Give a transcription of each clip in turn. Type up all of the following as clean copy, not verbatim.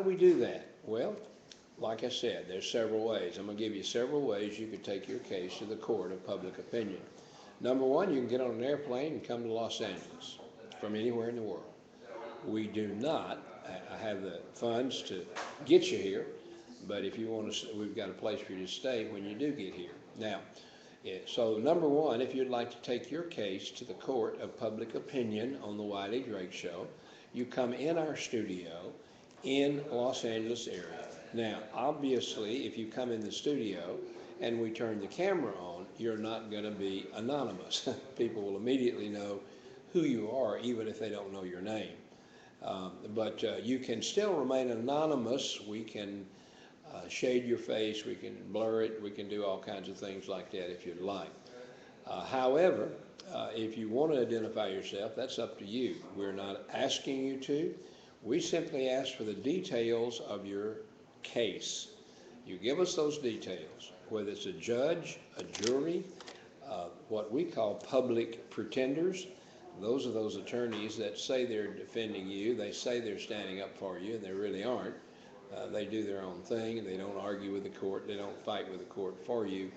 we do that? Well, like I said, there's several ways. I'm going to give you several ways you could take your case to the court of public opinion. Number one, you can get on an airplane and come to Los Angeles from anywhere in the world. We do not have the funds to get you here, but if you want to, we've got a place for you to stay when you do get here. Now, so number one, if you'd like to take your case to the court of public opinion on the Wiley Drake Show, you come in our studio in Los Angeles area. Now, obviously, if you come in the studio and we turn the camera on, you're not going to be anonymous. People will immediately know who you are, even if they don't know your name. But you can still remain anonymous. We can shade your face, we can blur it, we can do all kinds of things like that if you'd like. However, if you want to identify yourself, that's up to you. We're not asking you to. We simply ask for the details of your case. You give us those details, whether it's a judge, a jury, what we call public pretenders. Those are those attorneys that say they're defending you, they say they're standing up for you, and they really aren't. They do their own thing, and they don't argue with the court, they don't fight with the court for you.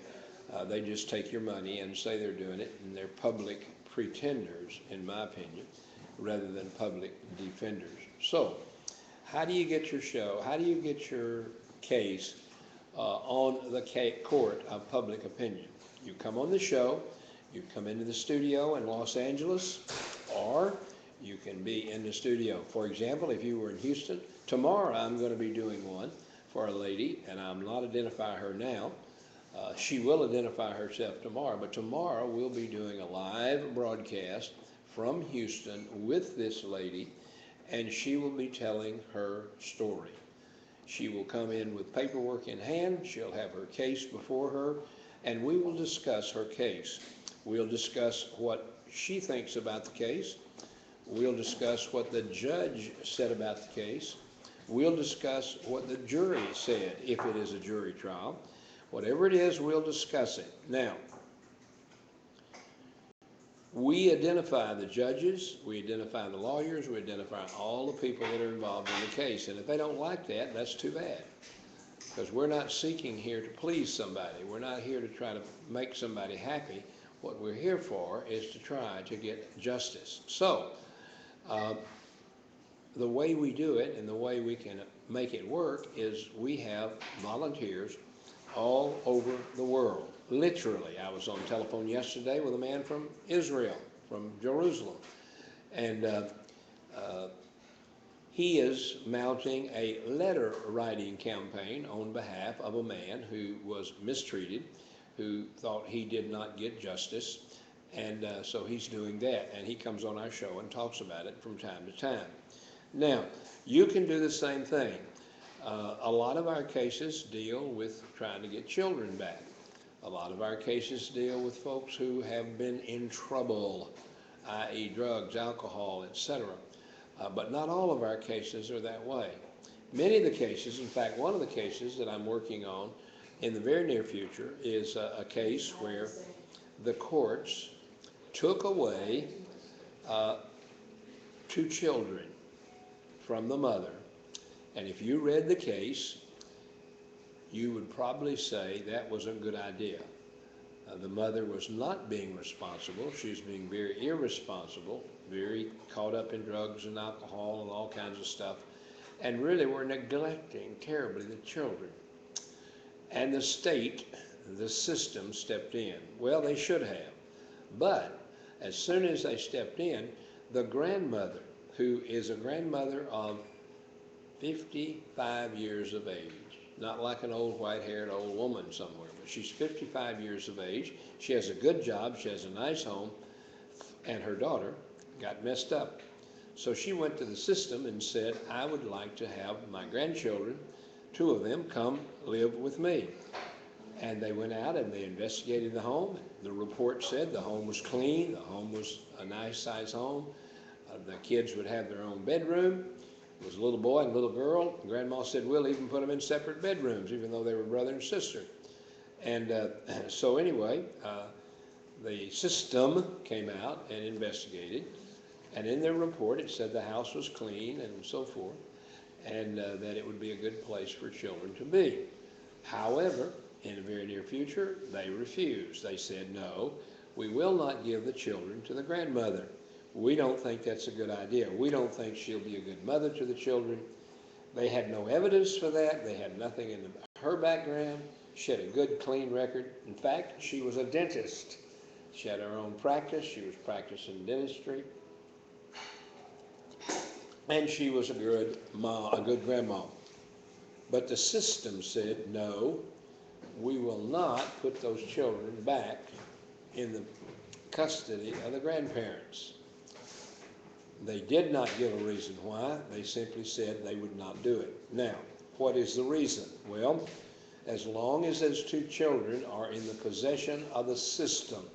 They just take your money and say they're doing it, and they're public pretenders, in my opinion, rather than public defenders. So, how do you get your show? How do you get your case on the court of public opinion? You come on the show, you come into the studio in Los Angeles, or you can be in the studio. For example, if you were in Houston, tomorrow I'm going to be doing one for a lady, and I'm not identifying her now. She will identify herself tomorrow, but tomorrow we'll be doing a live broadcast from Houston with this lady, and she will be telling her story. She will come in with paperwork in hand, she'll have her case before her, and we will discuss her case. We'll discuss what she thinks about the case. We'll discuss what the judge said about the case. We'll discuss what the jury said, if it is a jury trial. Whatever it is, we'll discuss it. Now, we identify the judges, we identify the lawyers, we identify all the people that are involved in the case. And if they don't like that, that's too bad. Because we're not seeking here to please somebody. We're not here to try to make somebody happy. What we're here for is to try to get justice. So, the way we do it and the way we can make it work is we have volunteers all over the world. Literally, I was on the telephone yesterday with a man from Israel, from Jerusalem, and he is mounting a letter writing campaign on behalf of a man who was mistreated, who thought he did not get justice, and so he's doing that, and he comes on our show and talks about it from time to time. Now, you can do the same thing. A lot of our cases deal with trying to get children back. A lot of our cases deal with folks who have been in trouble, i.e. drugs, alcohol, etc. But not all of our cases are that way. Many of the cases, in fact, one of the cases that I'm working on in the very near future is a case where the courts took away 2 children from the mother. And if you read the case, you would probably say that was a good idea. The mother was not being responsible. She was being very irresponsible, very caught up in drugs and alcohol and all kinds of stuff, and really were neglecting terribly the children. And the state, the system, stepped in. Well, they should have. But as soon as they stepped in, the grandmother, who is a grandmother of 55 years of age, not like an old white-haired old woman somewhere, but she's 55 years of age. She has a good job, she has a nice home, and her daughter got messed up. So she went to the system and said, I would like to have my grandchildren, 2 of them, come live with me. And they went out and they investigated the home. The report said the home was clean, the home was a nice size home. The kids would have their own bedroom. It was a little boy and a little girl. Grandma said, we'll even put them in separate bedrooms, even though they were brother and sister. And so anyway, the system came out and investigated. And in their report, it said the house was clean and so forth. and that it would be a good place for children to be. However, in the very near future, they refused. They said, no, we will not give the children to the grandmother. We don't think that's a good idea. We don't think she'll be a good mother to the children. They had no evidence for that. They had nothing in her background. She had a good, clean record. In fact, she was a dentist. She had her own practice. She was practicing dentistry. And she was a good mom, a good grandma. But the system said, no, we will not put those children back in the custody of the grandparents. They did not give a reason why. They simply said they would not do it. Now, what is the reason? Well, as long as those two children are in the possession of the system,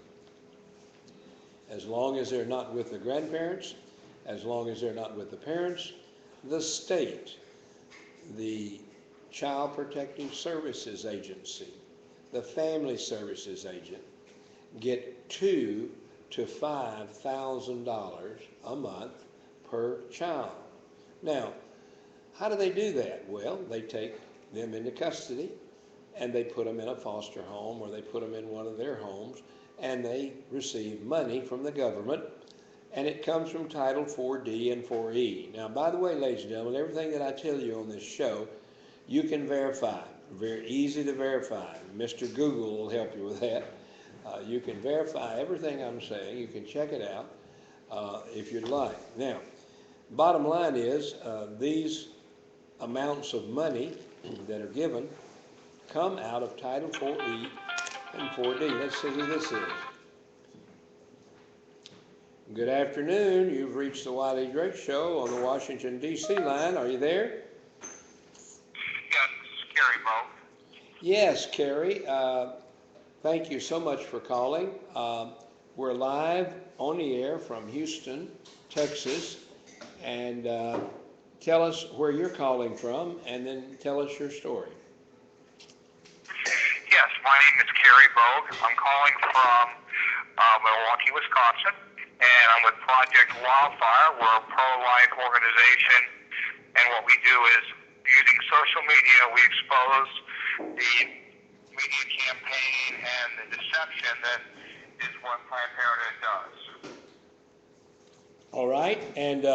as long as they're not with the grandparents, as long as they're not with the parents, the state, the Child Protective Services Agency, the Family Services Agent get $2,000 to $5,000 a month per child. Now, how do they do that? Well, they take them into custody and they put them in a foster home, or they put them in one of their homes, and they receive money from the government, and it comes from Title 4D and 4E. Now, by the way, ladies and gentlemen, everything that I tell you on this show, you can verify. Very easy to verify. Mr. Google will help you with that. You can verify everything I'm saying. You can check it out if you'd like. Now, bottom line is these amounts of money that are given come out of Title 4E and 4D. Let's see who this is. Good afternoon. You've reached the Wiley Drake Show on the Washington, D.C. line. Are you there? Yes, this is Kerry, Bo. Yes, Kerry. Thank you so much for calling. We're live on the air from Houston, Texas. And tell us where you're calling from, and then tell us your story. Yes, my name is Kerry Bogue. I'm calling from Milwaukee, Wisconsin, and I'm with Project Wildfire. We're a pro-life organization, and what we do is, using social media, we expose the media campaign and the deception that is what Planned Parenthood does. All right, and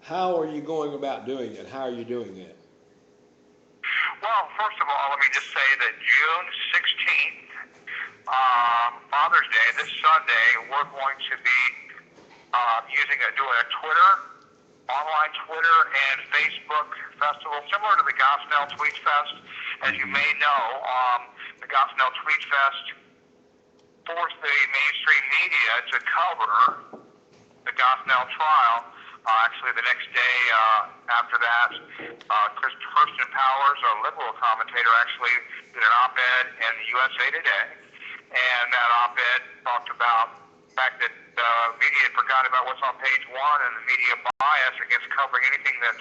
how are you going about doing it? How are you doing it? Well, first of all, let me just say that June 16th, Father's Day, this Sunday, we're going to be doing a online Twitter and Facebook festival, similar to the Gospel Tweet Fest. As you may know, the Gospel Tweet Fest forced the mainstream media to cover the Gospel trial. Actually, the next day after that, Kirsten Powers, a liberal commentator, actually did an op-ed in the USA Today, and that op-ed talked about the fact that the media had forgotten about what's on page one, and the media bias against covering anything that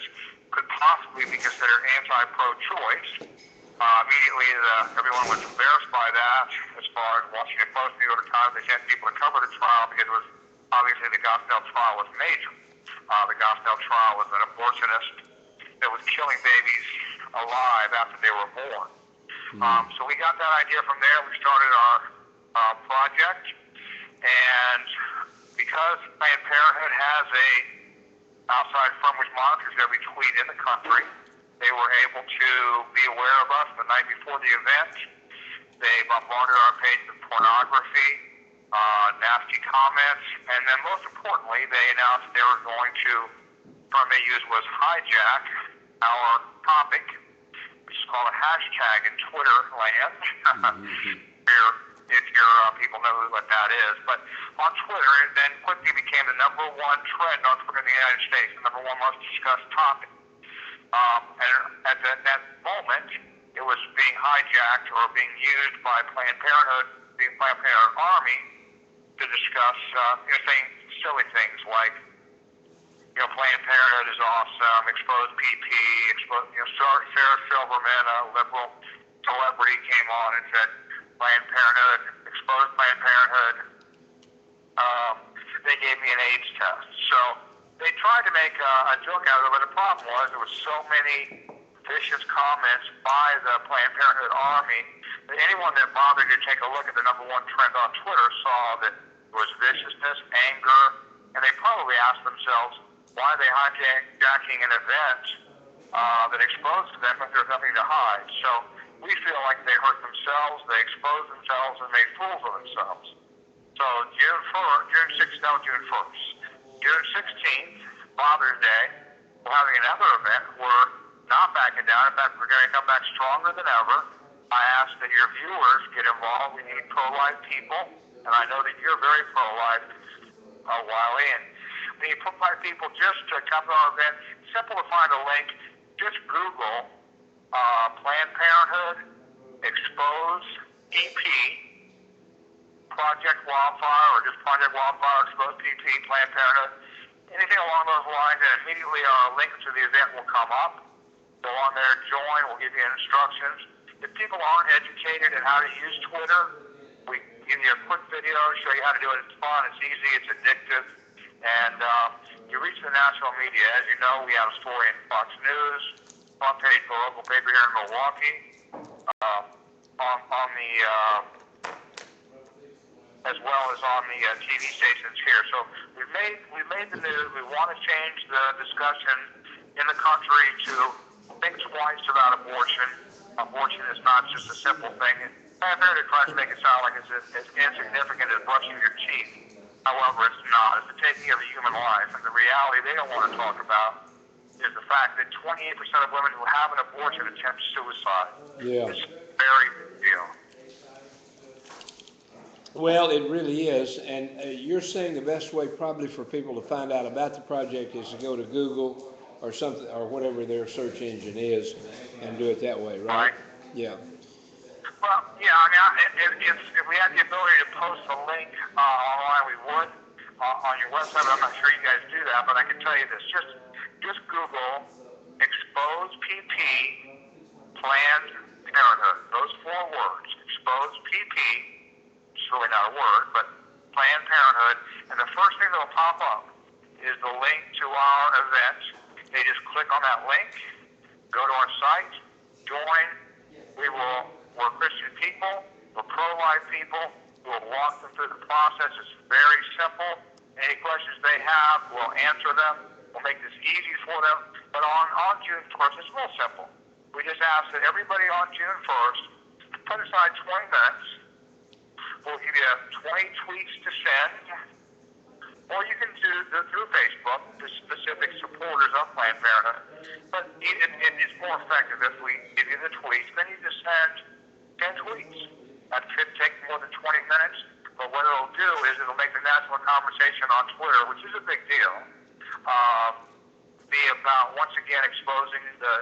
could possibly be considered anti-pro-choice. Immediately, everyone was embarrassed by that. As far as Washington Post, New York Times, they sent people to cover the trial because it was obviously the Gospel trial was major. The Gospel trial was an abortionist that was killing babies alive after they were born. So we got that idea from there. We started our project, and because Planned Parenthood has a outside firm which monitors every tweet in the country, they were able to be aware of us the night before the event. They bombarded our page with pornography, nasty comments, and then most importantly, they announced they were going to, the term they used was hijack our topic, which is called a hashtag in Twitter land. If your people know what that is. But on Twitter, it then quickly became the #1 trend on Twitter in the United States, the #1 most discussed topic. And at that moment, it was being hijacked or being used by Planned Parenthood, the Planned Parenthood Army, to discuss, saying silly things like, Planned Parenthood is awesome, expose PP, Sarah Silverman, a liberal celebrity, came on and said, Planned Parenthood, exposed Planned Parenthood. They gave me an AIDS test. So they tried to make a joke out of it, but the problem was there was so many vicious comments by the Planned Parenthood Army that anyone that bothered to take a look at the #1 trend on Twitter saw that there was viciousness, anger, and they probably asked themselves, why are they hijacking an event that exposed them if there's nothing to hide? So we feel like they hurt themselves, they exposed themselves, and made fools of themselves. So June 1st, June 16th, Father's Day, we're having another event. We're not backing down. In fact, we're going to come back stronger than ever. I ask that your viewers get involved. We need pro-life people, and I know that you're very pro-life, Wiley, and we need pro-life people just to come to our event. It's simple to find a link. Just Google Planned Parenthood Expose EP Project Wildfire, or just Project Wildfire Expose PP Planned Parenthood. Anything along those lines, and immediately our link to the event will come up. Go on there, join, we'll give you instructions. If people aren't educated in how to use Twitter, we give you a quick video, show you how to do it. It's fun, it's easy, it's addictive, and you reach the national media. As you know, we have a story in Fox News, front page for a local paper here in Milwaukee, as well as on the TV stations here. So we've made the news. We want to change the discussion in the country to think twice about abortion. Abortion is not just a simple thing. Planned Parenthood tries to make it sound like it's as insignificant as brushing your teeth. However, it's not. It's the taking of a human life. And the reality they don't want to talk about is the fact that 28% of women who have an abortion attempt suicide. Yeah. It's a very big deal. Well, it really is, and you're saying the best way probably for people to find out about the project is to go to Google or something, or whatever their search engine is, and do it that way, right? Yeah. Well, yeah, I mean, if we had the ability to post a link online, we would on your website. I'm not sure you guys do that, but I can tell you this: just Google Expose PP Planned Parenthood. Those 4 words: Expose PP. It's really not a word, but Planned Parenthood. And the first thing that will pop up is the link to our event. They just click on that link, go to our site, join. We're Christian people, we're pro-life people. We'll walk them through the process. It's very simple. Any questions they have, we'll answer them. We'll make this easy for them. But on June 1st, it's real simple. We just ask that everybody on June 1st put aside 20 minutes. We'll give you 20 tweets to send, or you can do through Facebook to specific supporters of Planned Parenthood. But it's more effective if we give you the tweets. Then you just send 10 tweets. That should take more than 20 minutes. But what it'll do is it'll make the national conversation on Twitter, which is a big deal, be about once again exposing the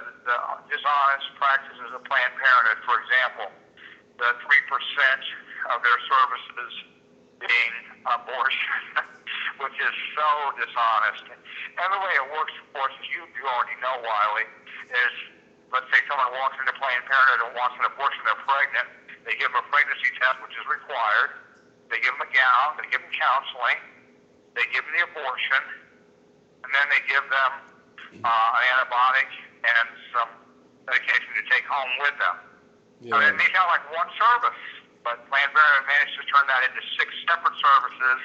dishonest practices of Planned Parenthood. For example, the 3% of their services being abortion, which is so dishonest. And the way it works, of course, as you already know, Wiley, is let's say someone walks into Planned Parenthood and wants an abortion, they're pregnant. They give them a pregnancy test, which is required. They give them a gown, they give them counseling, they give them the abortion, and then they give them an antibiotic and some medication to take home with them. Yeah. I mean, it may sound like one service, but Planned Parenthood managed to turn that into 6 separate services.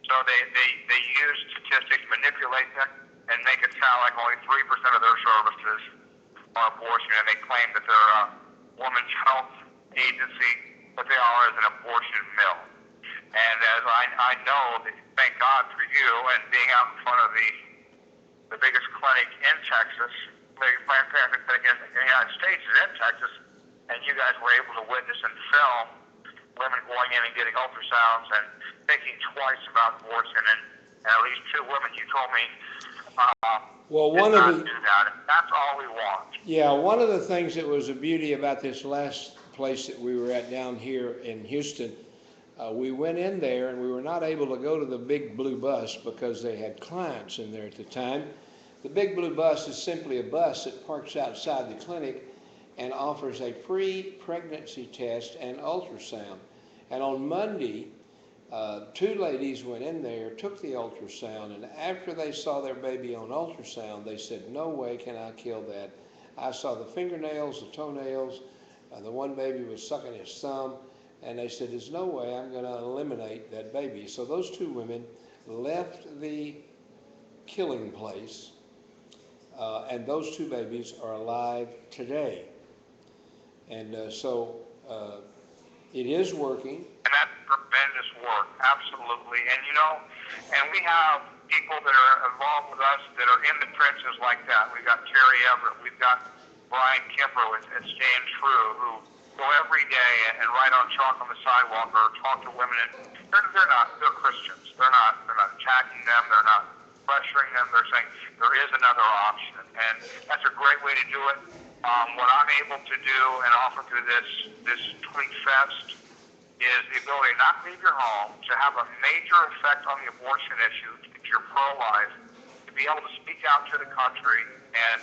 So they use statistics, manipulate them, and make it sound like only 3% of their services are abortion, and they claim that they're a women's health agency, but they are as an abortion mill. And as I know, that, thank God for you, and being out in front of the biggest clinic in Texas, Planned Parenthood clinic in the United States is in Texas, and you guys were able to witness and film women going in and getting ultrasounds and thinking twice about abortion, and at least 2 women you told me well, one of the, do that. That's all we want. Yeah, one of the things that was a beauty about this last place that we were at down here in Houston, we went in there and we were not able to go to the big blue bus because they had clients in there at the time. The big blue bus is simply a bus that parks outside the clinic and offers a free pregnancy test and ultrasound. And on Monday, Two ladies went in there, took the ultrasound, and after they saw their baby on ultrasound, they said, "No way can I kill that. I saw the fingernails, the toenails, the one baby was sucking his thumb," and they said, "There's no way I'm going to eliminate that baby." So those two women left the killing place, and those two babies are alive today. And it is working. And that's tremendous work, absolutely. And and we have people that are involved with us that are in the trenches like that. We've got Terry Everett, we've got Brian Kemper at Stand True, who go every day and write on chalk on the sidewalk or talk to women. And they're Christians. They're not attacking them. They're not pressuring them. They're saying there is another option, and that's a great way to do it. What I'm able to do and offer through this Tweet Fest is the ability to not leave your home, to have a major effect on the abortion issue, if you're pro-life, to be able to speak out to the country. And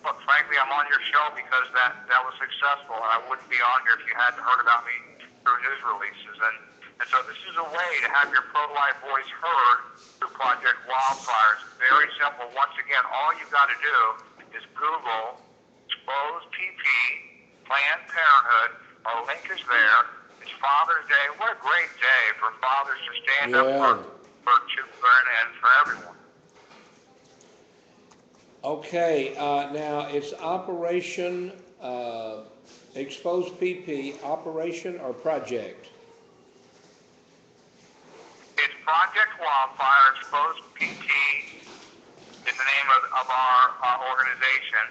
look, frankly, I'm on your show because that was successful, and I wouldn't be on here if you hadn't heard about me through news releases. And so this is a way to have your pro-life voice heard through Project Wildfire. It's very simple. Once again, all you've got to do is Google Exposed PP, Planned Parenthood. Our link is there. It's Father's Day. What a great day for fathers to stand up for children and for everyone. Okay, now it's Operation Exposed PP, Operation or Project? It's Project Wildfire. Exposed PP is the name of our organization.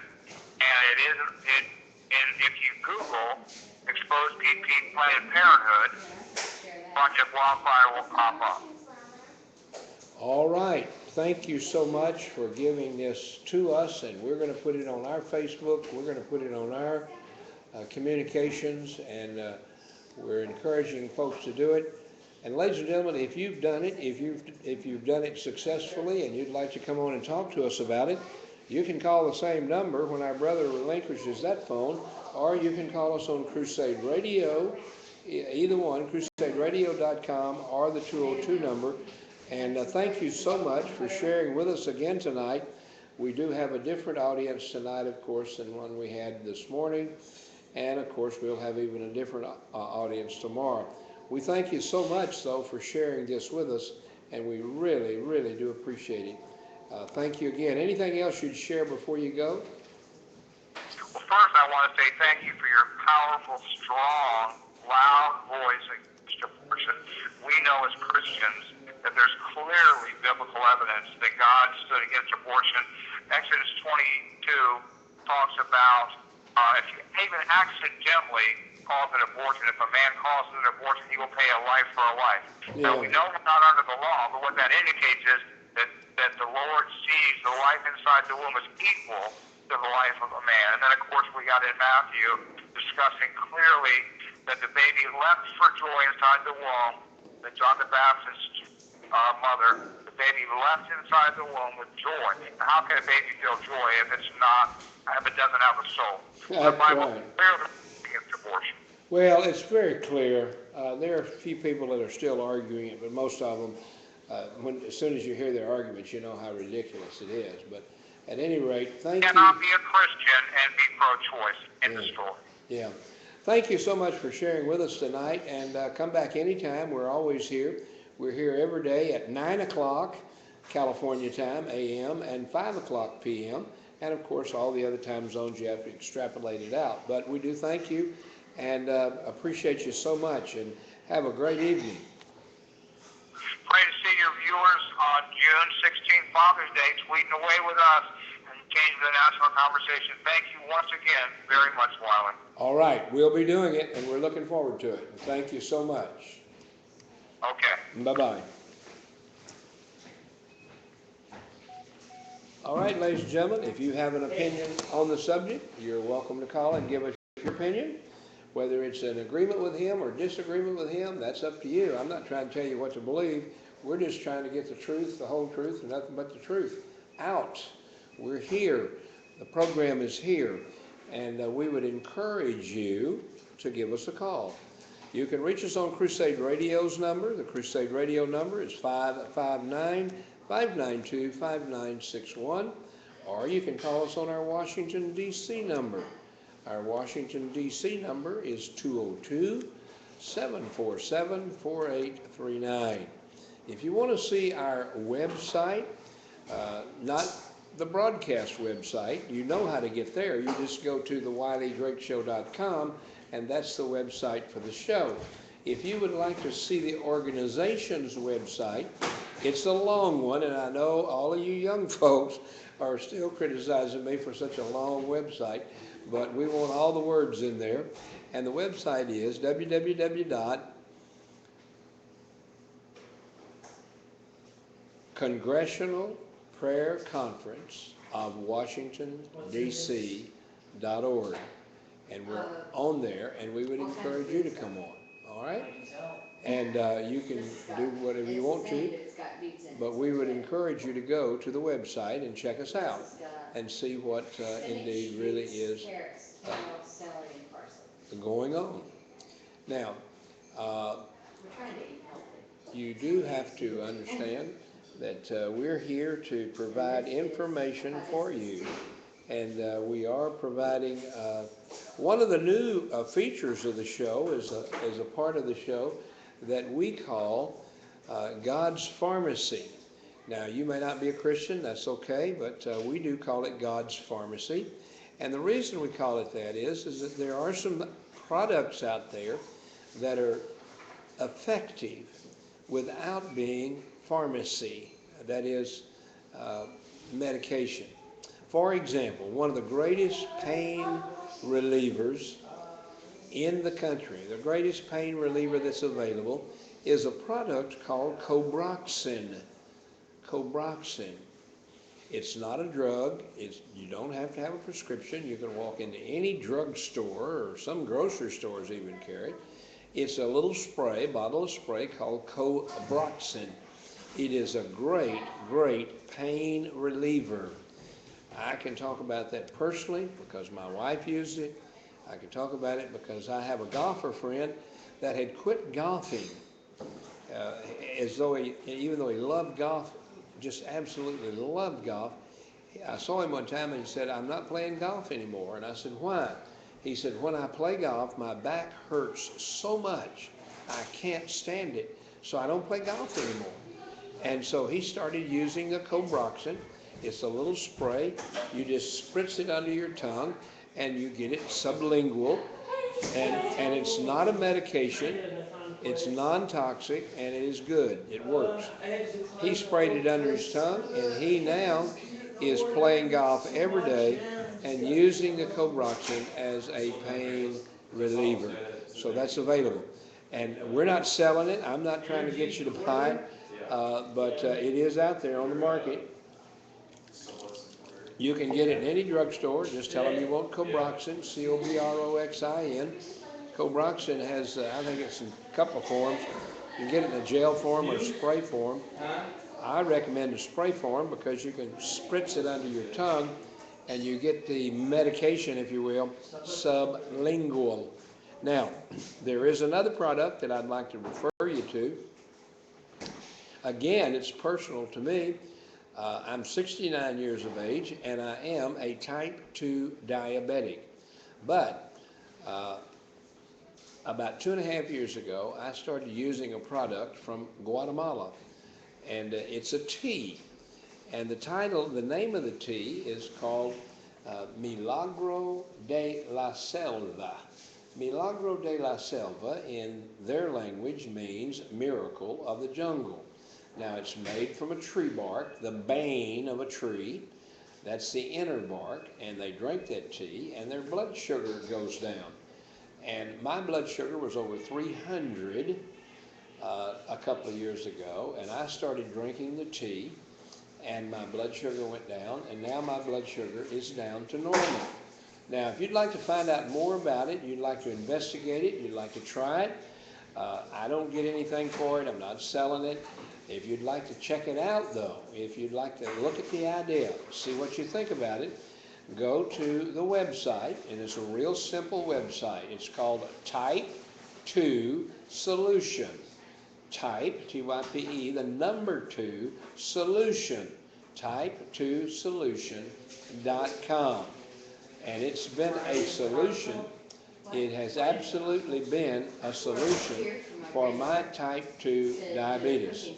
And if you Google Exposed PP Planned Parenthood, Project Wildfire will pop up. All right. Thank you so much for giving this to us, and we're going to put it on our Facebook. We're going to put it on our communications, and we're encouraging folks to do it. And ladies and gentlemen, if you've done it, if you've done it successfully, and you'd like to come on and talk to us about it, you can call the same number when our brother relinquishes that phone, or you can call us on Crusade Radio, either one, crusaderadio.com or the 202 number. And thank you so much for sharing with us again tonight. We do have a different audience tonight, of course, than one we had this morning. And, of course, we'll have even a different audience tomorrow. We thank you so much, though, for sharing this with us, and we really, really do appreciate it. Thank you again. Anything else you'd share before you go? Well, first I want to say thank you for your powerful, strong, loud voice against abortion. We know as Christians that there's clearly biblical evidence that God stood against abortion. Exodus 22 talks about if you even accidentally cause an abortion, if a man causes an abortion, he will pay a life for a life. Yeah. Now, we know we're not under the law, but what that indicates is that the Lord sees the life inside the womb as equal to the life of a man. And then, of course, we got in Matthew discussing clearly that the baby leapt for joy inside the womb, that John the Baptist's mother, the baby leapt inside the womb with joy. Now, how can a baby feel joy if it doesn't have a soul? The Bible clearly against abortion. Well, it's very clear. There are a few people that are still arguing it, but most of them, as soon as you hear their arguments, you know how ridiculous it is. But at any rate, thank you. You cannot be a Christian and be pro-choice in the story. Yeah. Thank you so much for sharing with us tonight, and come back anytime. We're always here. We're here every day at 9 o'clock California time, a.m., and 5 o'clock p.m., and, of course, all the other time zones you have to extrapolate it out. But we do thank you and appreciate you so much, and have a great evening. Pray to see your viewers on June 16th, Father's Day, tweeting away with us and changing the national conversation. Thank you once again very much, Wiley. All right. We'll be doing it, and we're looking forward to it. Thank you so much. Okay. Bye-bye. All right, ladies and gentlemen, if you have an opinion on the subject, you're welcome to call and give us your opinion. Whether it's an agreement with him or disagreement with him, that's up to you. I'm not trying to tell you what to believe. We're just trying to get the truth, the whole truth, and nothing but the truth out. We're here. The program is here. And we would encourage you to give us a call. You can reach us on Crusade Radio's number. The Crusade Radio number is 559-592-5961. Or you can call us on our Washington, D.C. number. Our Washington, D.C. number is 202-747-4839. If you want to see our website, not the broadcast website, you know how to get there. You just go to thewileydrakeshow.com, and that's the website for the show. If you would like to see the organization's website, it's a long one, and I know all of you young folks are still criticizing me for such a long website, but we want all the words in there. And the website is Congressional Prayer Conference of Washington, D.C.org. And we're on there, and we would encourage you to come on, all right? And you can do whatever you want to, but we would encourage you to go to the website and check us out and see what indeed really is going on. Now, you do have to understand that we're here to provide information for you, and we are providing one of the new features of the show is a part of the show that we call God's Pharmacy. Now, you may not be a Christian, that's okay, but we do call it God's Pharmacy. And the reason we call it that is that there are some products out there that are effective without being pharmacy, that is medication. For example, one of the greatest pain relievers in the country, the greatest pain reliever that's available, is a product called Cobroxin. Cobroxin. It's not a drug. You don't have to have a prescription. You can walk into any drugstore, or some grocery stores even carry it. It's a little spray, bottle of spray called Cobroxin. It is a great, great pain reliever. I can talk about that personally because my wife used it. I can talk about it because I have a golfer friend that had quit golfing, even though he loved golf, just absolutely loved golf. I saw him one time and he said, "I'm not playing golf anymore." And I said, "Why?" He said, "When I play golf, my back hurts so much, I can't stand it, so I don't play golf anymore." And so he started using the Cobroxin. It's a little spray. You just spritz it under your tongue, and you get it sublingual. And it's not a medication. It's non-toxic, and it is good. It works. He sprayed it under his tongue, and he now is playing golf every day and using the Cobroxin as a pain reliever. So that's available. And we're not selling it. I'm not trying to get you to buy it, but it is out there on the market. You can get it in any drugstore. Just tell them you want Cobroxin, Cobroxin. Cobroxin has, I think it's in a couple of forms. You can get it in a gel form or spray form. I recommend the spray form because you can spritz it under your tongue and you get the medication, if you will, sublingual. Now, there is another product that I'd like to refer you to. Again, it's personal to me. I'm 69 years of age, and I am a type 2 diabetic. But about 2.5 years ago, I started using a product from Guatemala, and it's a tea. And the name of the tea is called Milagro de la Selva. Milagro de la Selva in their language means miracle of the jungle. Now, it's made from a tree bark, the bane of a tree. That's the inner bark, and they drink that tea, and their blood sugar goes down. And my blood sugar was over 300 a couple of years ago, and I started drinking the tea, and my blood sugar went down, and now my blood sugar is down to normal. Now, if you'd like to find out more about it, you'd like to investigate it, you'd like to try it, I don't get anything for it. I'm not selling it. If you'd like to check it out, though, if you'd like to look at the idea, see what you think about it, go to the website, and it's a real simple website. It's called Type 2 solution. Type, T-Y-P-E, the number 2 solution. Type2solution.com. And it's been a solution. It has absolutely been a solution for my type 2 diabetes.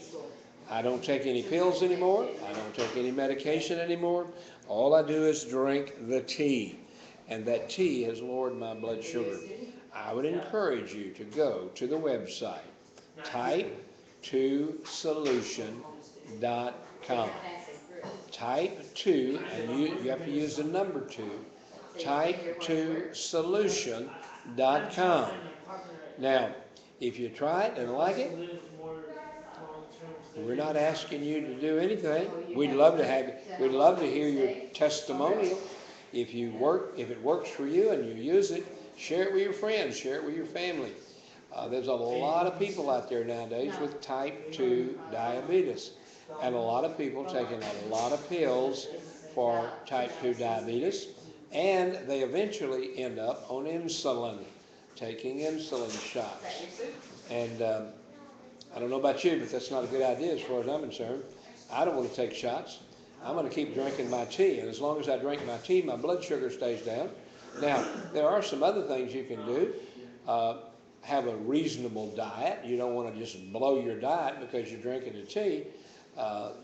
I don't take any pills anymore. I don't take any medication anymore. All I do is drink the tea. And that tea has lowered my blood sugar. I would encourage you to go to the website, type2solution.com. Type 2, and you have to use the number 2, type2solution.com. Now, if you try it and like it, we're not asking you to do anything. We'd love to hear your testimonial. If it works for you and you use it, share it with your friends, share it with your family. There's a lot of people out there nowadays with type 2 diabetes, and a lot of people taking a lot of pills for type 2 diabetes, and they eventually end up on insulin, taking insulin shots. And I don't know about you, but that's not a good idea as far as I'm concerned. I don't want to take shots. I'm going to keep drinking my tea, and as long as I drink my tea, my blood sugar stays down. Now, there are some other things you can do. Have a reasonable diet. You don't want to just blow your diet because you're drinking the tea.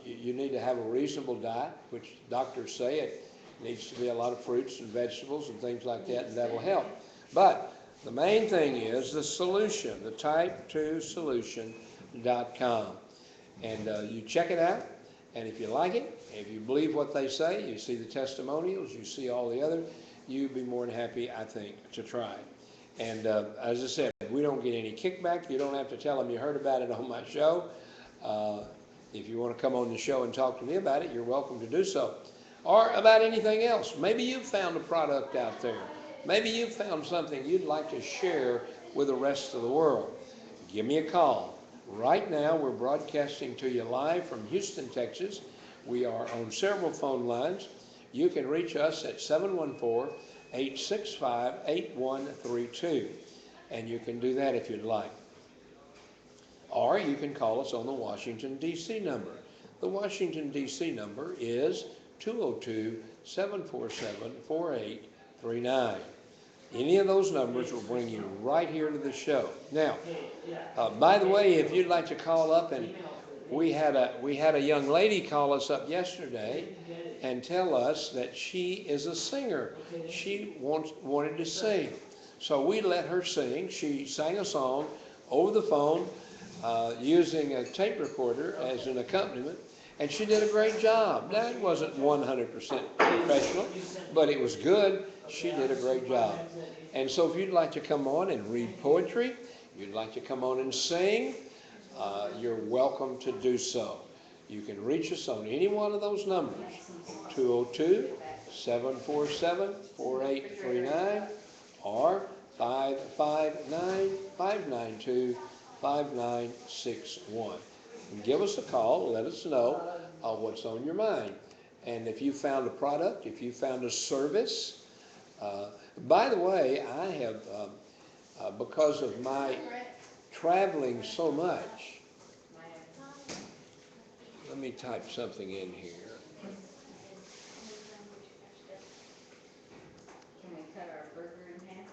You need to have a reasonable diet, which doctors say it needs to be a lot of fruits and vegetables and things like that, and that'll help. But the main thing is the solution, the type2solution.com. And you check it out, and if you like it, if you believe what they say, you see the testimonials, you see all the other, you'd be more than happy, I think, to try it. And as I said, we don't get any kickback. You don't have to tell them you heard about it on my show. If you want to come on the show and talk to me about it, you're welcome to do so. Or about anything else. Maybe you've found a product out there. Maybe you've found something you'd like to share with the rest of the world. Give me a call. Right now, we're broadcasting to you live from Houston, Texas. We are on several phone lines. You can reach us at 714-865-8132. And you can do that if you'd like. Or you can call us on the Washington, D.C. number. The Washington, D.C. number is 202-747-4839. Any of those numbers will bring you right here to the show. Now, by the way, if you'd like to call up, and we had a young lady call us up yesterday and tell us that she is a singer. She wanted to sing. So we let her sing. She sang a song over the phone using a tape recorder as an accompaniment, and she did a great job. Now, it wasn't 100% professional, but it was good. She did a great job. And so if you'd like to come on and read poetry, you'd like to come on and sing, you're welcome to do so. You can reach us on any one of those numbers, 202-747-4839 or 559-592-5961. And give us a call, let us know what's on your mind. And if you found a product, if you found a service, by the way, I have, because of my traveling so much, let me type something in here. Can we cut our burger in half?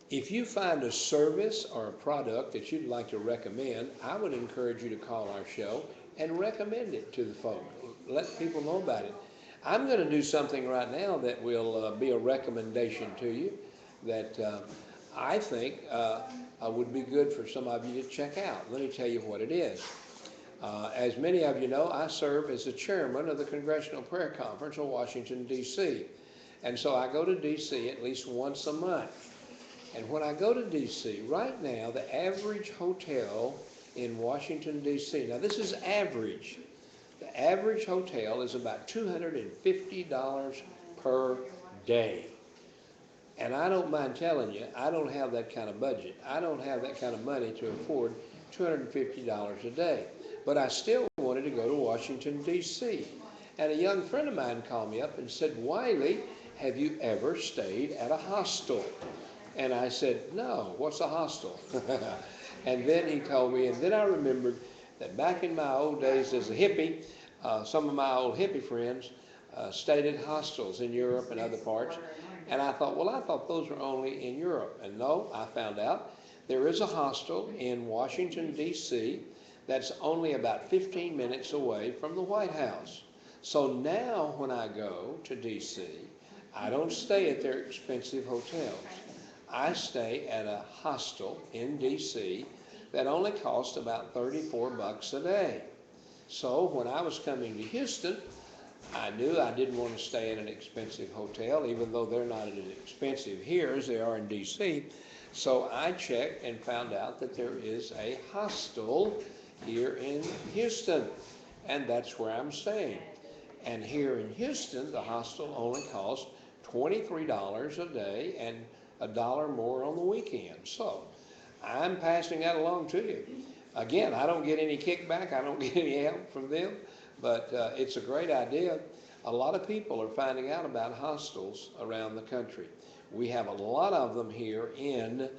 If you find a service or a product that you'd like to recommend, I would encourage you to call our show and recommend it to the folk. Let people know about it. I'm going to do something right now that will be a recommendation to you that I think would be good for some of you to check out. Let me tell you what it is. As many of you know, I serve as the chairman of the Congressional Prayer Conference in Washington, D.C. And so I go to D.C. at least once a month. And when I go to D.C., right now, the average hotel in Washington, D.C., now this is average. The average hotel is about $250 per day. And I don't mind telling you, I don't have that kind of budget. I don't have that kind of money to afford $250 a day. But I still wanted to go to Washington, D.C. And a young friend of mine called me up and said, Wiley, have you ever stayed at a hostel? And I said, no, what's a hostel? And then he told me, and then I remembered that back in my old days as a hippie, some of my old hippie friends stayed at hostels in Europe and other parts. And I thought, well, I thought those were only in Europe. And no, I found out there is a hostel in Washington, D.C. that's only about 15 minutes away from the White House. So now when I go to D.C., I don't stay at their expensive hotels. I stay at a hostel in D.C. that only costs about $34 a day. So when I was coming to Houston, I knew I didn't want to stay in an expensive hotel, even though they're not as expensive here as they are in D.C. So I checked and found out that there is a hostel here in Houston, and that's where I'm staying. And here in Houston, the hostel only costs $23 a day and $1 more on the weekend. So I'm passing that along to you. Again, I don't get any kickback. I don't get any help from them, but it's a great idea. A lot of people are finding out about hostels around the country. We have a lot of them here in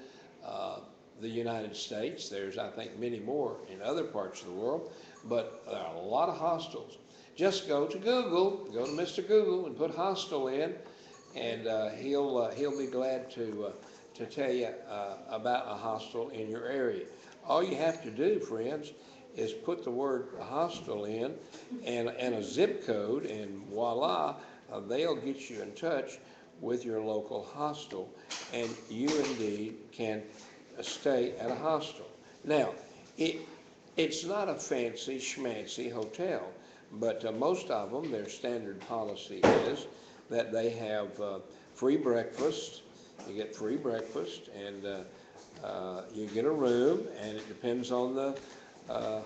the United States. There's, I think, many more in other parts of the world, but there are a lot of hostels. Just go to Google, go to Mr. Google and put hostel in, and he'll be glad to tell you about a hostel in your area. All you have to do, friends, is put the word hostel in and a zip code, and voila, they'll get you in touch with your local hostel, and you indeed can stay at a hostel. Now, it's not a fancy schmancy hotel, but most of them, their standard policy is that they have free breakfast. You get free breakfast, and you get a room, and it depends on the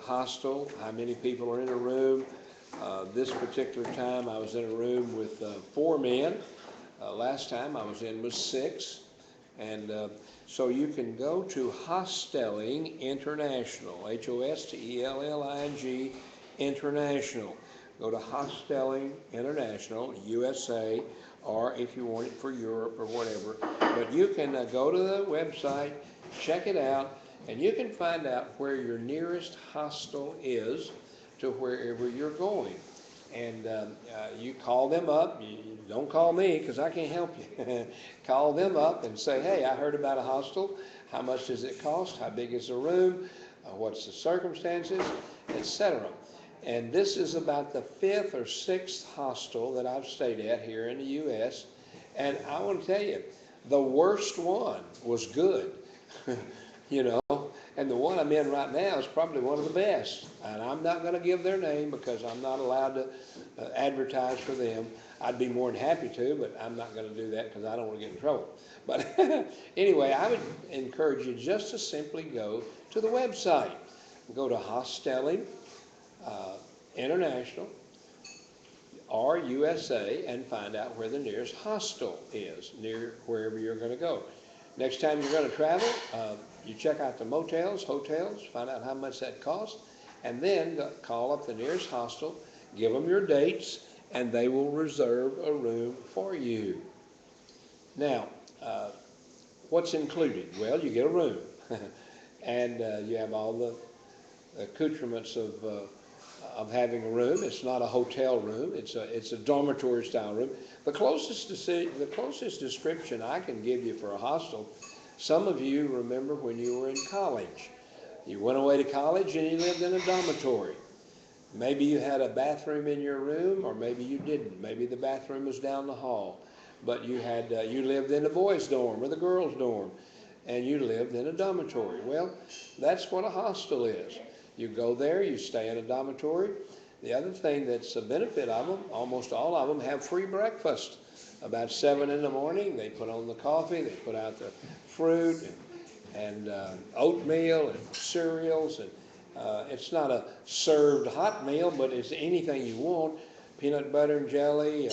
hostel, how many people are in a room. This particular time I was in a room with 4 men. Last time I was in was 6. And so you can go to Hostelling International, Hostelling International. Go to Hostelling International, USA, or if you want it for Europe or whatever. But you can go to the website, check it out, and you can find out where your nearest hostel is to wherever you're going. And you call them up. You don't call me because I can't help you. Call them up and say, hey, I heard about a hostel. How much does it cost? How big is the room? What's the circumstances, etc. And this is about the 5th or 6th hostel that I've stayed at here in the U.S. And I want to tell you, the worst one was good, you know. And the one I'm in right now is probably one of the best. And I'm not going to give their name because I'm not allowed to advertise for them. I'd be more than happy to, but I'm not going to do that because I don't want to get in trouble. But anyway, I would encourage you just to simply go to the website. Go to Hostelling International or USA and find out where the nearest hostel is, near wherever you're going to go. Next time you're going to travel, you check out the motels, hotels, find out how much that costs, and then call up the nearest hostel, give them your dates, and they will reserve a room for you. Now, what's included? Well, you get a room, and you have all the accoutrements of having a room. It's not a hotel room. It's a dormitory style room. The closest description I can give you for a hostel, some of you remember when you were in college. You went away to college and you lived in a dormitory. Maybe you had a bathroom in your room, or maybe you didn't. Maybe the bathroom was down the hall, but you lived in the boys' dorm or the girls' dorm, and you lived in a dormitory. Well, that's what a hostel is. You go there, you stay in a dormitory. The other thing that's a benefit of them, almost all of them have free breakfast. About 7 in the morning, they put on the coffee, they put out the fruit and oatmeal and cereals. And it's not a served hot meal, but it's anything you want. Peanut butter and jelly,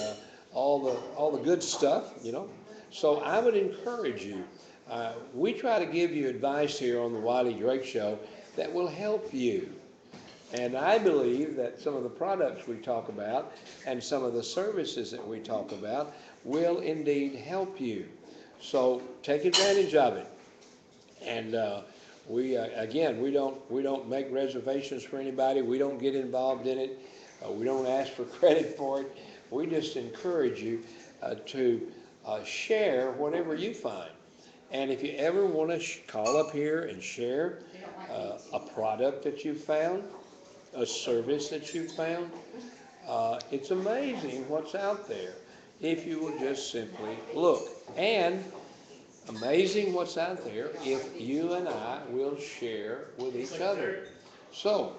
all the good stuff, you know. So I would encourage you. We try to give you advice here on the Wiley Drake Show that will help you. And I believe that some of the products we talk about and some of the services that we talk about will indeed help you. So take advantage of it. And again, we don't make reservations for anybody. We don't get involved in it. We don't ask for credit for it. We just encourage you to share whatever you find. And if you ever want to call up here and share a product that you found, a service that you found, it's amazing what's out there if you will just simply look. And amazing what's out there if you and I will share with each other. So,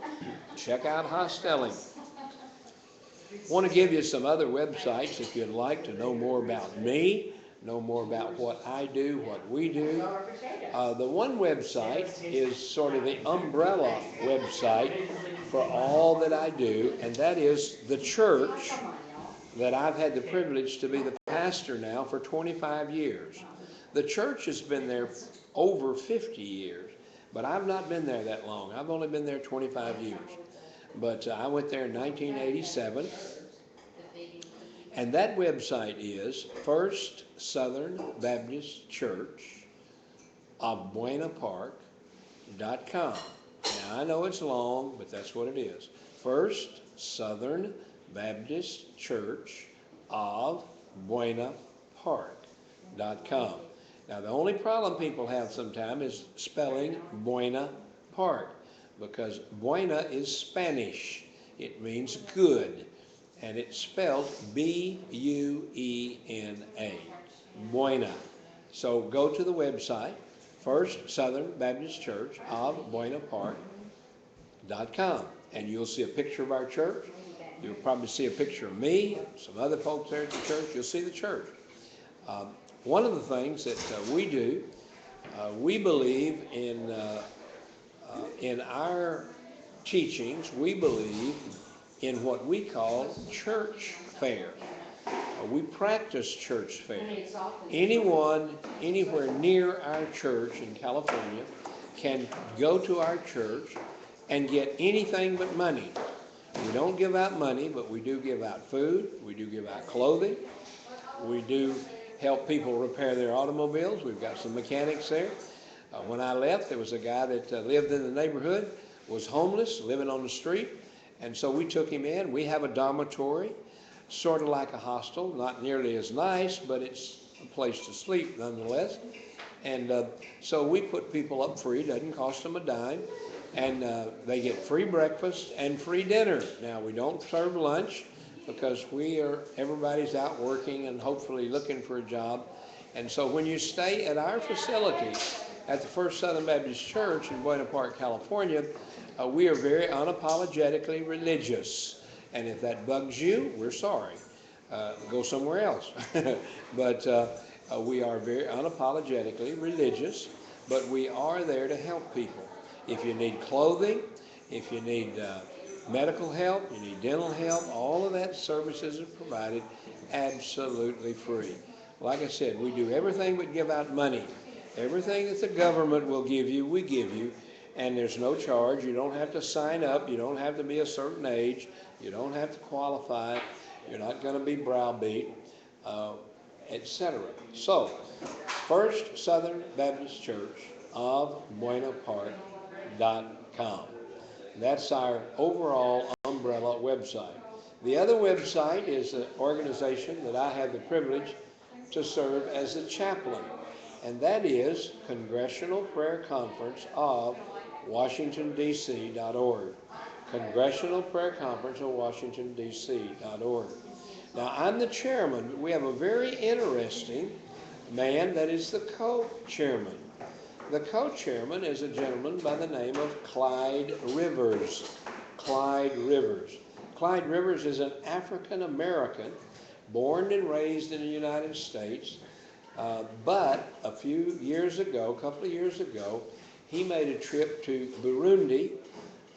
check out Hostelling. Want to give you some other websites if you'd like to know more about me, know more about what I do, what we do. The one website is sort of the umbrella website for all that I do, and that is the church that I've had the privilege to be the pastor now for 25 years. The church has been there over 50 years, but I've not been there that long. I've only been there 25 years. But I went there in 1987, and that website is First Southern Baptist Church of Buena Park.com. Now, I know it's long, but that's what it is. First Southern Baptist Church of Buena Park.com. Now, the only problem people have sometimes is spelling Buena Park, because Buena is Spanish. It means good, and it's spelled B-U-E-N-A, Buena. So go to the website, First Southern Baptist Church of Buena Park.com, and you'll see a picture of our church. You'll probably see a picture of me, some other folks there at the church. You'll see the church. One of the things that we do, we believe in our teachings, we believe in what we call church fair. We practice church fair. Anyone, anywhere near our church in California can go to our church and get anything but money. We don't give out money, but we do give out food. We do give out clothing. We do help people repair their automobiles. We've got some mechanics there. When I left, there was a guy that lived in the neighborhood, was homeless, living on the street, and so we took him in. We have a dormitory, sort of like a hostel, not nearly as nice, but it's a place to sleep nonetheless. And so we put people up free, doesn't cost them a dime, and they get free breakfast and free dinner. Now, we don't serve lunch, because everybody's out working and hopefully looking for a job. And so when you stay at our facility at the First Southern Baptist Church in Buena Park, California, we are very unapologetically religious. And if that bugs you, we're sorry. Go somewhere else. But we are very unapologetically religious, but we are there to help people. If you need clothing, if you need medical help, you need dental help, all of that services are provided absolutely free. Like I said, we do everything but give out money. Everything that the government will give you, we give you, and there's no charge. You don't have to sign up. You don't have to be a certain age. You don't have to qualify. You're not going to be browbeat, etc. So, First Southern Baptist Church of Buena Park.com. That's our overall umbrella website. The other website is an organization that I have the privilege to serve as the chaplain, and that is Congressional Prayer Conference of Washington, D.C.org. Congressional Prayer Conference of Washington, D.C.org. Now, I'm the chairman. We have a very interesting man that is the co-chairman. The co-chairman is a gentleman by the name of Clyde Rivers. Clyde Rivers. Clyde Rivers is an African-American, born and raised in the United States, but a couple of years ago, he made a trip to Burundi,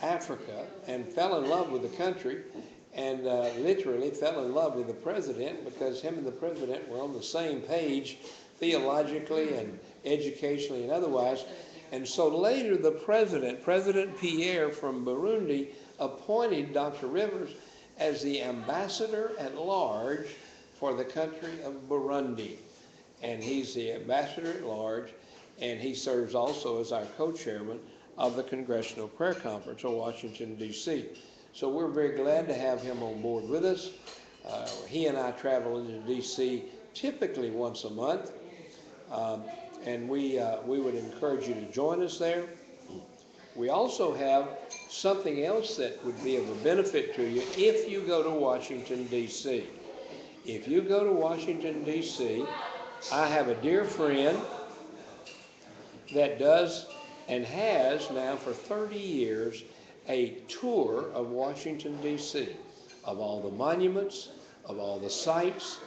Africa, and fell in love with the country, and literally fell in love with the president, because him and the president were on the same page theologically and educationally and otherwise. And so later the President Pierre from Burundi, appointed Dr. Rivers as the ambassador at large for the country of Burundi. and he's the ambassador at large, and he serves also as our co-chairman of the Congressional Prayer Conference in Washington, D.C. So we're very glad to have him on board with us. He and I travel into D.C. typically once a month, and we would encourage you to join us there. We also have something else that would be of a benefit to you if you go to Washington, D.C. If you go to Washington, D.C., I have a dear friend that does and has now for 30 years a tour of Washington, D.C., of all the monuments, of all the sites,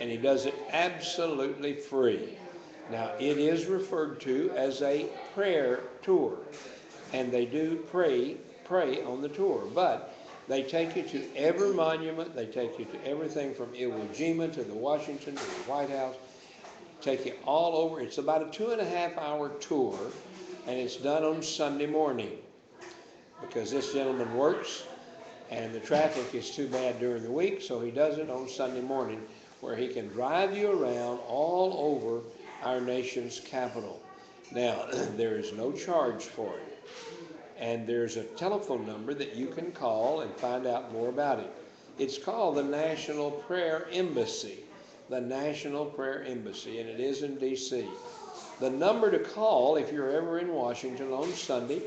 and he does it absolutely free. Now, it is referred to as a prayer tour, and they do pray on the tour, but they take you to every monument, they take you to everything from Iwo Jima to the Washington to the White House, take you all over. It's about a 2.5-hour tour, and it's done on Sunday morning because this gentleman works and the traffic is too bad during the week, so he does it on Sunday morning where he can drive you around all over our nation's capital. Now, there is no charge for it, and there's a telephone number that you can call and find out more about it. It's called the National Prayer Embassy. The National Prayer Embassy, and it is in D.C. The number to call if you're ever in Washington on Sunday,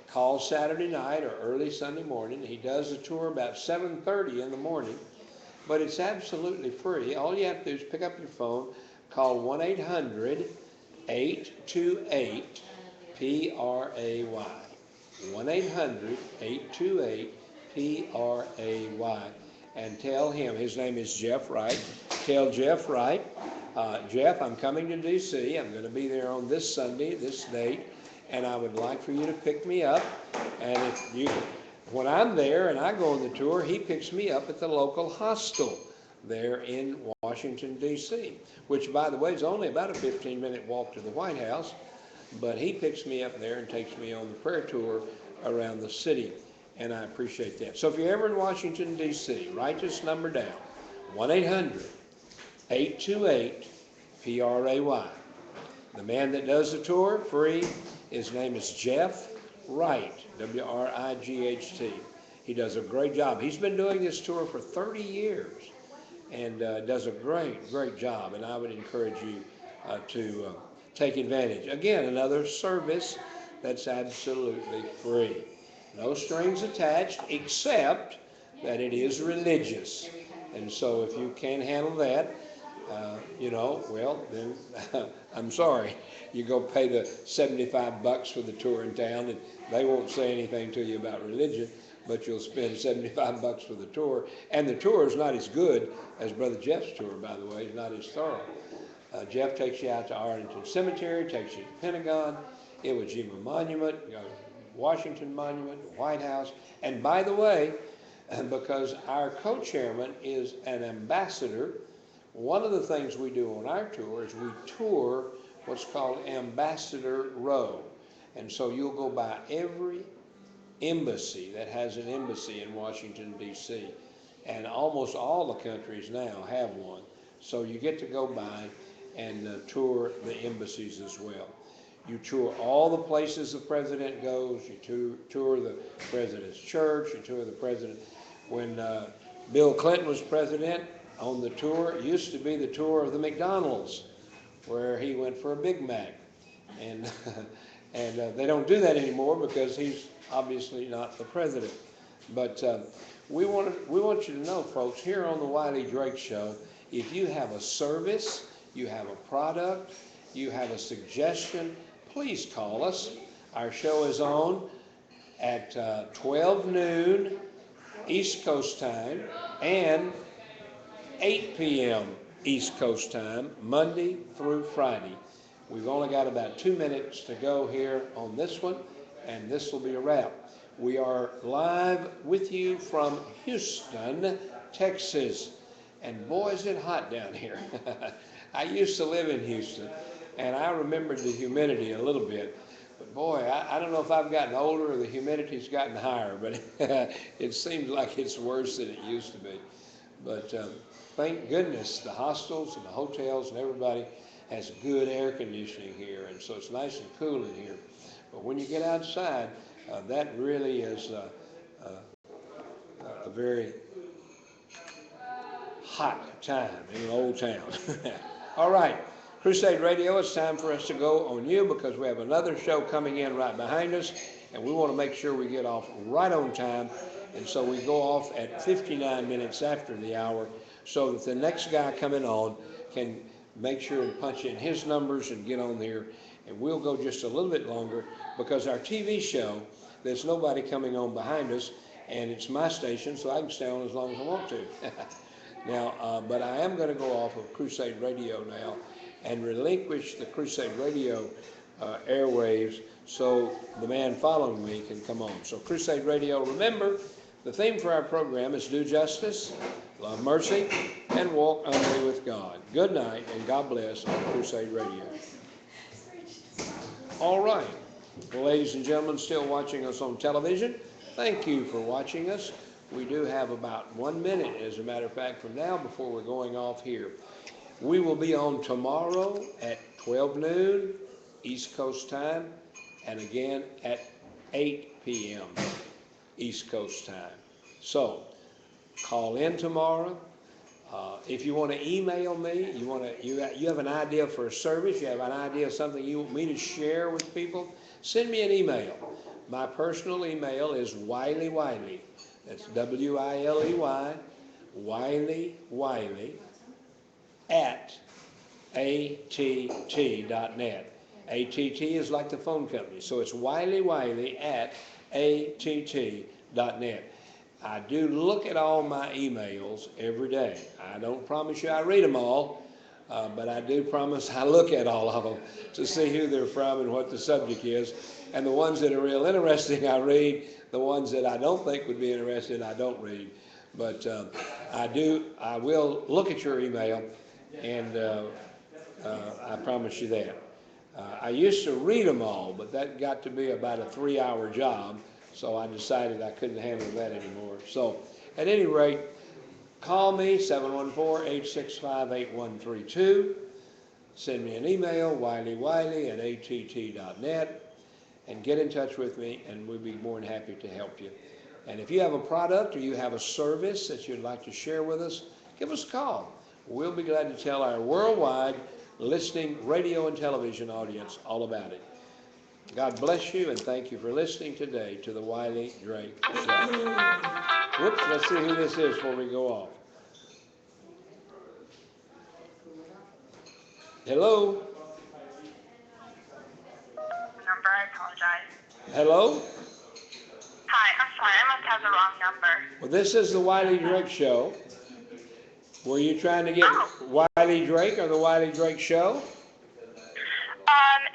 call Saturday night or early Sunday morning. He does the tour about 7:30 in the morning, but it's absolutely free. All you have to do is pick up your phone, call 1-800-828-PRAY. 1-800-828-PRAY. And tell him, his name is Jeff Wright. Tell Jeff Wright, Jeff, I'm coming to D.C. I'm going to be there on this Sunday, this date, and I would like for you to pick me up. And when I'm there and I go on the tour, he picks me up at the local hostel there in Washington, D.C., which, by the way, is only about a 15-minute walk to the White House, but he picks me up there and takes me on the prayer tour around the city. And I appreciate that. So if you're ever in Washington, D.C., write this number down, 1-800-828-PRAY. The man that does the tour, free, his name is Jeff Wright, W-R-I-G-H-T. He does a great job. He's been doing this tour for 30 years and does a great, great job. And I would encourage you to take advantage. Again, another service that's absolutely free. No strings attached, except that it is religious. And so if you can't handle that, well, then I'm sorry. You go pay the $75 for the tour in town, and they won't say anything to you about religion, but you'll spend $75 for the tour. And the tour is not as good as Brother Jeff's tour, by the way. It's not as thorough. Jeff takes you out to Arlington Cemetery, takes you to Pentagon, Iwo Jima Monument, Washington Monument, White House. And by the way, because our co-chairman is an ambassador, one of the things we do on our tour is we tour what's called Ambassador Row. And so you'll go by every embassy that has an embassy in Washington, D.C. And almost all the countries now have one. So you get to go by and tour the embassies as well. You tour all the places the president goes. You tour the president's church. You tour the president. When Bill Clinton was president, on the tour, it used to be the tour of the McDonald's, where he went for a Big Mac. And, they don't do that anymore because he's obviously not the president. But we want you to know, folks, here on the Wiley Drake Show, if you have a service, you have a product, you have a suggestion, please call us. Our show is on at 12 noon East Coast time and 8 p.m. East Coast time, Monday through Friday. We've only got about 2 minutes to go here on this one, and this will be a wrap. We are live with you from Houston, Texas. And boy, is it hot down here. I used to live in Houston, and I remembered the humidity a little bit. But boy, I don't know if I've gotten older or the humidity's gotten higher, but it seems like it's worse than it used to be. But thank goodness the hostels and the hotels and everybody has good air conditioning here, and so it's nice and cool in here. But when you get outside, that really is a very hot time in an old town. All right, Crusade Radio, it's time for us to go on you because we have another show coming in right behind us, and we want to make sure we get off right on time. And so we go off at 59 minutes after the hour so that the next guy coming on can make sure and punch in his numbers and get on there. And we'll go just a little bit longer because our TV show, there's nobody coming on behind us, and it's my station, so I can stay on as long as I want to. Now, but I am going to go off of Crusade Radio now and relinquish the Crusade Radio airwaves so the man following me can come on. So Crusade Radio, remember, the theme for our program is do justice, love mercy, and walk humbly with God. Good night, and God bless on Crusade Radio. All right, ladies and gentlemen still watching us on television, thank you for watching us. We do have about 1 minute, as a matter of fact, from now before we're going off here. We will be on tomorrow at 12 noon East Coast time, and again at 8 p.m. East Coast time. So call in tomorrow. If you want to email me, you have an idea for a service, you have an idea of something you want me to share with people, send me an email. My personal email is Wiley, that's W-I-L-E-Y, Wiley, at att.net. ATT is like the phone company, so it's Wiley at att.net. I do look at all my emails every day. I don't promise you I read them all, but I do promise I look at all of them to see who they're from and what the subject is. And the ones that are real interesting, I read. The ones that I don't think would be interesting, I don't read. But I will look at your email, and I promise you that. I used to read them all, but that got to be about a 3-hour job, so I decided I couldn't handle that anymore. So, at any rate, call me, 714-865-8132. Send me an email, wiley@att.net, and get in touch with me, and we'll be more than happy to help you. And if you have a product or you have a service that you'd like to share with us, give us a call. We'll be glad to tell our worldwide listening radio and television audience all about it. God bless you, and thank you for listening today to the Wiley Drake Show. Whoops, let's see who this is before we go off. Hello? Number, I apologize. Hello? Hi, I'm sorry, I must have the wrong number. Well, this is the Wiley Drake Show. Were you trying to get Wiley Drake or the Wiley Drake Show?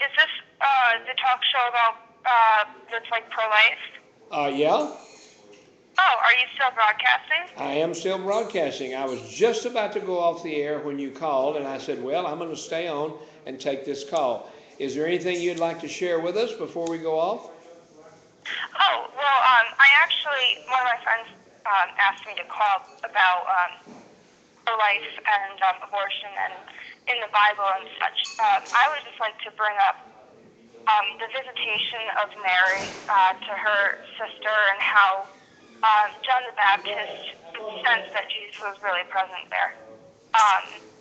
Is this the talk show about that's like pro-life? Yeah. Oh, are you still broadcasting? I am still broadcasting. I was just about to go off the air when you called, and I said, well, I'm going to stay on and take this call. Is there anything you'd like to share with us before we go off? Oh, well, one of my friends asked me to call about pro-life and abortion and in the Bible and such. I would just like to bring up the visitation of Mary to her sister and how John the Baptist sensed that Jesus was really present there.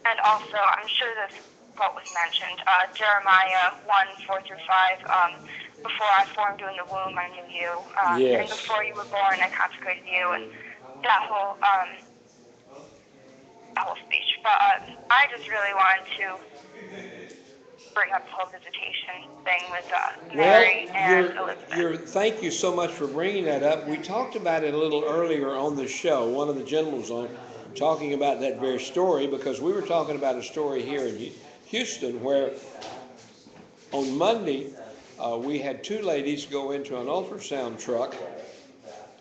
And also, I'm sure this quote was mentioned, Jeremiah 1:4-5, before I formed you in the womb, I knew you. Yes. And before you were born, I consecrated you. And that whole speech. But I just really wanted to bring up the whole visitation thing with Mary and Elizabeth. Thank you so much for bringing that up. We talked about it a little earlier on the show. One of the gentlemen was on talking about that very story because we were talking about a story here in Houston where on Monday we had two ladies go into an ultrasound truck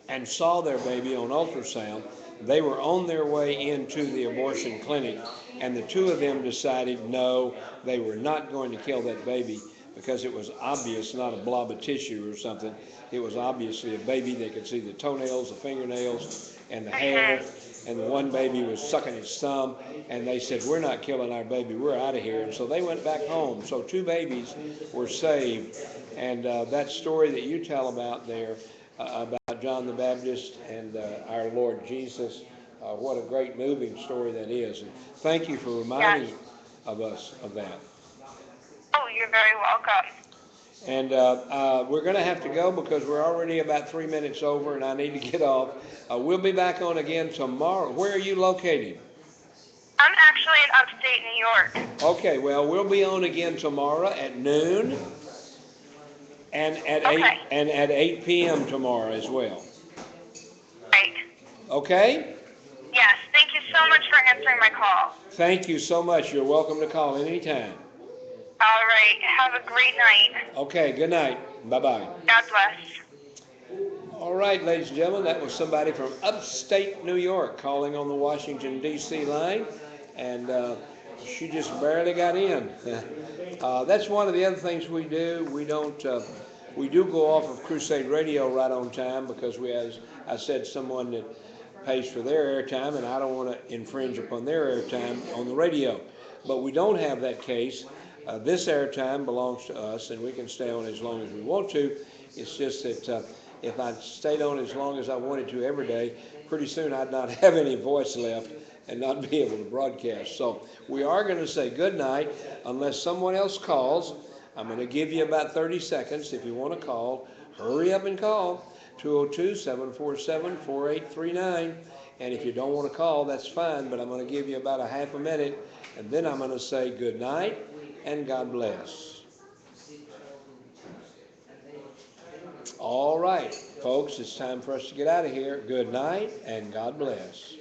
and saw their baby on ultrasound. They were on their way into the abortion clinic, and the two of them decided no, they were not going to kill that baby because it was obvious, not a blob of tissue or something. It was obviously a baby. They could see the toenails, the fingernails, and the hair, and the one baby was sucking its thumb, and they said, we're not killing our baby, we're out of here. And so they went back home. So 2 babies were saved. And that story that you tell about there, about John the Baptist and our Lord Jesus, what a great moving story that is. And thank you for reminding of us of that. Oh, you're very welcome. And we're going to have to go because we're already about 3 minutes over and I need to get off. We'll be back on again tomorrow. Where are you located? I'm actually in upstate New York. Okay, well, we'll be on again tomorrow at noon and at Okay. 8 p.m. tomorrow as well. Right. Okay? Yes, thank you so much for answering my call. Thank you so much. You're welcome to call anytime. All right, have a great night. Okay, good night. Bye-bye. God bless. All right, ladies and gentlemen, that was somebody from upstate New York calling on the Washington, D.C. line, and she just barely got in. That's one of the other things we do. We do go off of Crusade Radio right on time because we, as I said, someone that pays for their airtime, and I don't want to infringe upon their airtime on the radio. But we don't have that case. This airtime belongs to us, and we can stay on as long as we want to. It's just that if I stayed on as long as I wanted to every day, pretty soon I'd not have any voice left and not be able to broadcast. So we are going to say good night unless someone else calls. I'm going to give you about 30 seconds. If you want to call, hurry up and call. 202-747-4839. And if you don't want to call, that's fine, but I'm going to give you about a half a minute, and then I'm going to say good night and God bless. All right, folks, it's time for us to get out of here. Good night and God bless.